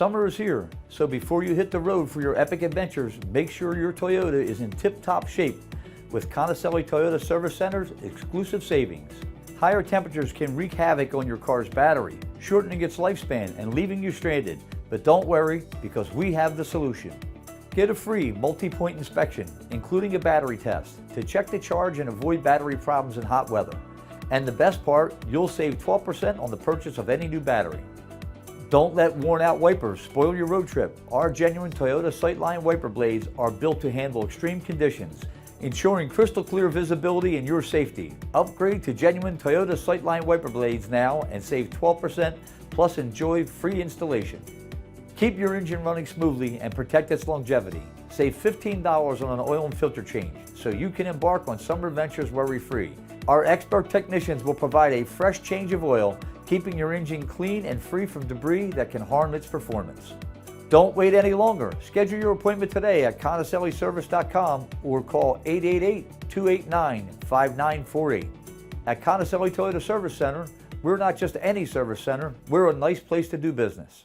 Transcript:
Summer is here, so before you hit the road for your epic adventures, make sure your Toyota is in tip-top shape with Conicelli Toyota Service Center's exclusive savings. Higher temperatures can wreak havoc on your car's battery, shortening its lifespan and leaving you stranded. But don't worry, because we have the solution. Get a free multi-point inspection, including a battery test, to check the charge and avoid battery problems in hot weather. And the best part, you'll save 12% on the purchase of any new battery. Don't let worn-out wipers spoil your road trip. Our genuine Toyota Sightline wiper blades are built to handle extreme conditions, ensuring crystal clear visibility and your safety. Upgrade to genuine Toyota Sightline wiper blades now and save 12%, plus enjoy free installation. Keep your engine running smoothly and protect its longevity. Save $15 on an oil and filter change so you can embark on summer adventures worry-free. Our expert technicians will provide a fresh change of oil, keeping your engine clean and free from debris that can harm its performance. Don't wait any longer. Schedule your appointment today at ConicelliService.com or call 888-289-5948. At Conicelli Toyota Service Center, we're not just any service center, we're a nice place to do business.